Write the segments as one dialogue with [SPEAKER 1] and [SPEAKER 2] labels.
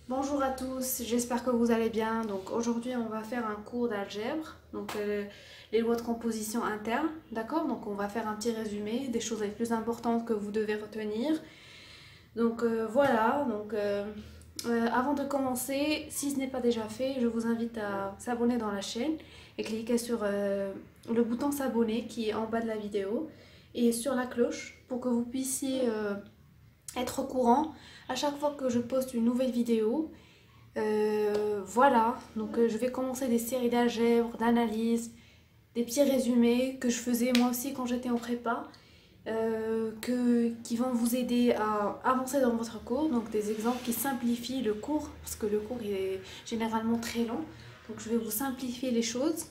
[SPEAKER 1] Bonjour à tous, j'espère que vous allez bien. Donc aujourd'hui on va faire un cours d'algèbre, donc les lois de composition interne, d'accord? Donc on va faire un petit résumé des choses les plus importantes que vous devez retenir. Donc voilà, avant de commencer, si ce n'est pas déjà fait, je vous invite à s'abonner dans la chaîne et cliquer sur le bouton s'abonner qui est en bas de la vidéo et sur la cloche pour que vous puissiez être au courant à chaque fois que je poste une nouvelle vidéo. Voilà, je vais commencer des séries d'algèbre, d'analyse, des petits résumés que je faisais moi aussi quand j'étais en prépa, qui vont vous aider à avancer dans votre cours. Donc des exemples qui simplifient le cours, parce que le cours il est généralement très long. Donc je vais vous simplifier les choses,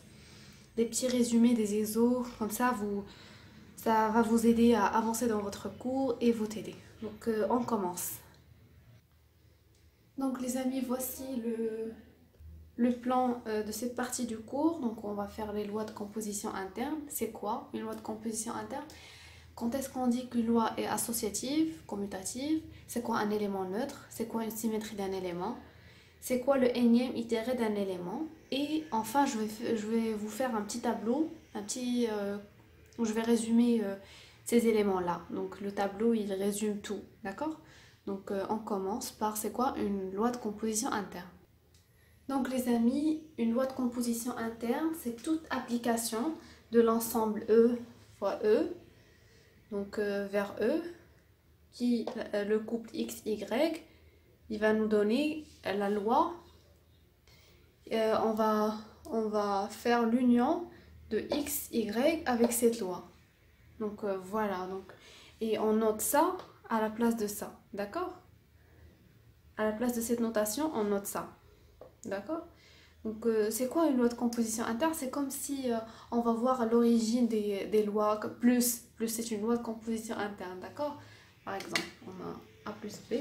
[SPEAKER 1] des petits résumés, des exos, comme ça va vous aider à avancer dans votre cours et vous aider. Donc on commence. Donc les amis, voici le plan de cette partie du cours. Donc on va faire les lois de composition interne. C'est quoi une loi de composition interne? Quand est-ce qu'on dit qu'une loi est associative, commutative? C'est quoi un élément neutre? C'est quoi une symétrie d'un élément? C'est quoi le énième itéré d'un élément? Et enfin, je vais vous faire un petit tableau, où je vais résumer ces éléments-là. Donc le tableau, il résume tout, d'accord? Donc on commence par c'est quoi une loi de composition interne? Donc les amis, une loi de composition interne, c'est toute application de l'ensemble E fois E, donc vers E, qui le couple X, Y, il va nous donner la loi. On va faire l'union de X, Y avec cette loi. Donc voilà, et on note ça à la place de ça, d'accord? À la place de cette notation, on note ça. D'accord? Donc, c'est quoi une loi de composition interne? C'est comme si on va voir l'origine des lois. Plus c'est une loi de composition interne, d'accord? Par exemple, on a A plus B.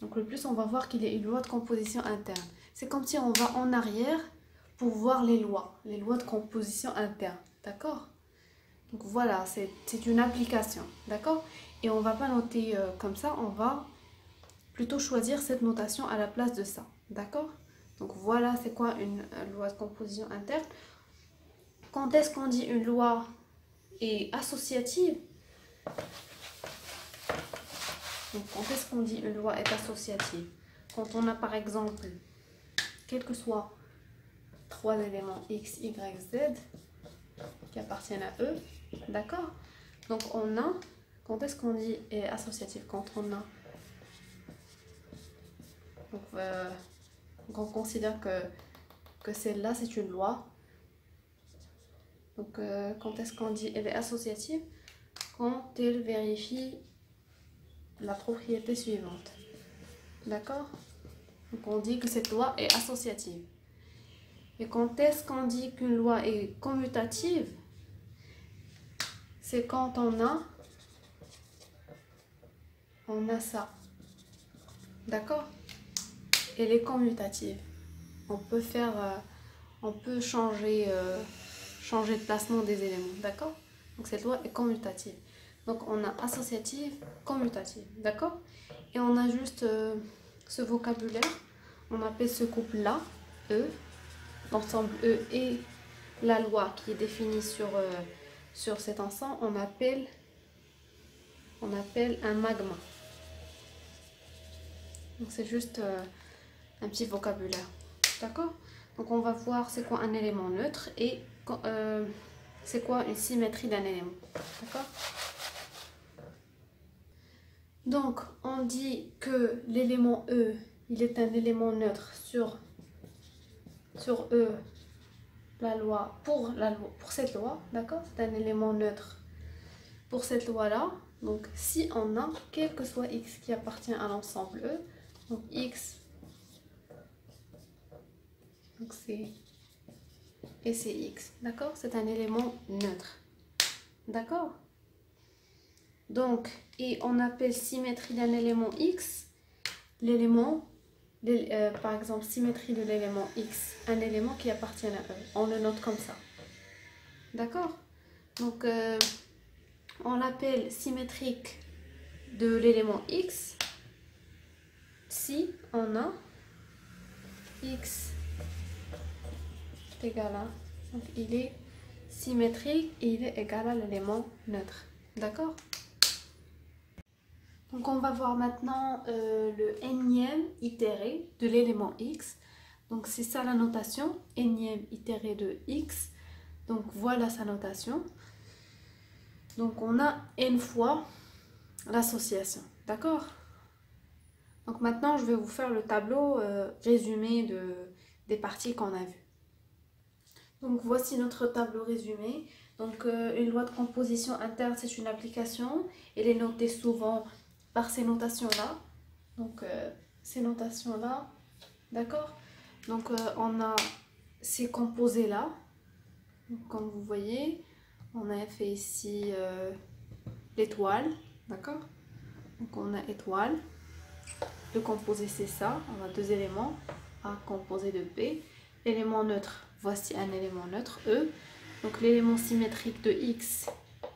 [SPEAKER 1] Donc, le plus, on va voir qu'il est une loi de composition interne. C'est comme si on va en arrière pour voir les lois de composition interne, d'accord? Donc, voilà, c'est une application, d'accord? Et on va pas noter comme ça, on va plutôt choisir cette notation à la place de ça, d'accord? Donc voilà, c'est quoi une loi de composition interne. Quand est-ce qu'on dit une loi est associative? Donc quand est-ce qu'on dit une loi est associative? Quand on a par exemple, quels que soient trois éléments X, Y, Z qui appartiennent à eux, d'accord? Donc quand est-ce qu'on dit est associative? Quand on a... Donc, on considère que celle-là c'est une loi. Donc quand est-ce qu'on dit elle est associative? Quand elle vérifie la propriété suivante. D'accord? Donc on dit que cette loi est associative. Et quand est-ce qu'on dit qu'une loi est commutative? C'est quand on a ça. D'accord? Elle est commutative. On peut changer de placement des éléments. D'accord? Donc cette loi est commutative. Donc on a associative, commutative. D'accord? Et on a juste ce vocabulaire. On appelle ce couple-là E. L'ensemble E et la loi qui est définie sur cet ensemble, on appelle un magma. Donc c'est juste un petit vocabulaire. D'accord? Donc on va voir c'est quoi un élément neutre et c'est quoi une symétrie d'un élément. D'accord? Donc on dit que l'élément E, il est un élément neutre sur E, pour cette loi, d'accord? C'est un élément neutre pour cette loi-là. Donc si on a, quel que soit X qui appartient à l'ensemble E, donc X, donc c'est X, d'accord? C'est un élément neutre, d'accord? Donc, et on appelle symétrie d'un élément X, par exemple, symétrie de l'élément X, un élément qui appartient à E. On le note comme ça. D'accord? Donc, on l'appelle symétrique de l'élément X si on a x est égal à... Donc il est symétrique et il est égal à l'élément neutre. D'accord? Donc on va voir maintenant le énième itéré de l'élément x. Donc c'est ça la notation, énième itéré de x. Donc voilà sa notation. Donc on a n fois l'association. D'accord? Donc maintenant je vais vous faire le tableau résumé des parties qu'on a vues. Donc voici notre tableau résumé. Donc une loi de composition interne, c'est une application. Elle est notée souvent par ces notations-là. Donc ces notations-là, d'accord? Donc on a ces composés-là. Comme vous voyez, on a fait ici l'étoile, d'accord? Donc on a étoile. Le composé c'est ça, on a deux éléments, A composé de B. L'élément neutre, voici un élément neutre, E. Donc l'élément symétrique de X,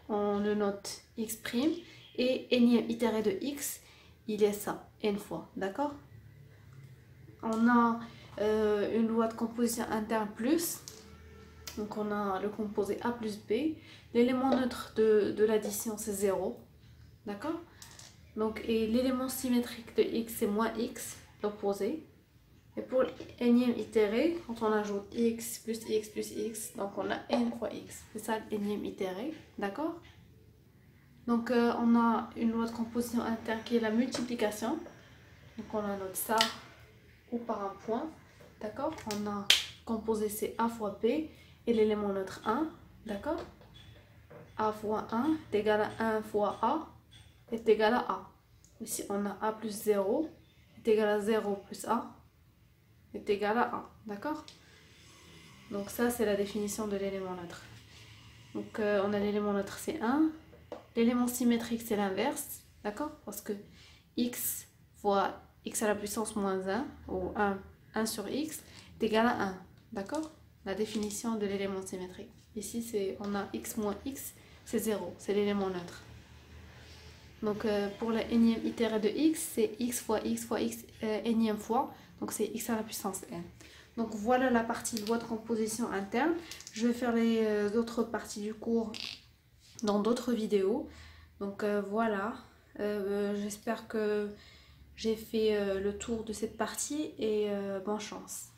[SPEAKER 1] on le note X'. Et énième itéré de X, il est ça, N fois, d'accord? On a une loi de composition interne plus. Donc on a le composé A plus B. L'élément neutre de l'addition c'est 0, d'accord? Donc, et l'élément symétrique de x c'est moins x, l'opposé. Et pour l'énième itéré, quand on ajoute x plus x plus x, donc on a n fois x. C'est ça l'énième itéré, d'accord? Donc on a une loi de composition interne qui est la multiplication. Donc on a notre ça ou par un point, d'accord? On a composé c'est a fois b et l'élément neutre 1, d'accord? A fois 1 est égal à 1 fois a est égal à a. Ici, on a a plus 0 est égal à 0 plus a est égal à 1. D'accord? Donc ça, c'est la définition de l'élément neutre. Donc on a l'élément neutre, c'est 1. L'élément symétrique, c'est l'inverse. D'accord? Parce que x fois x à la puissance moins 1, ou 1 sur x, est égal à 1. D'accord? La définition de l'élément symétrique. Ici, on a x moins x, c'est 0. C'est l'élément neutre. Donc pour la énième itéré de x, c'est x fois x énième fois. Donc c'est x à la puissance n. Donc voilà la partie loi de composition interne. Je vais faire les autres parties du cours dans d'autres vidéos. Donc voilà. J'espère que j'ai fait le tour de cette partie et bonne chance.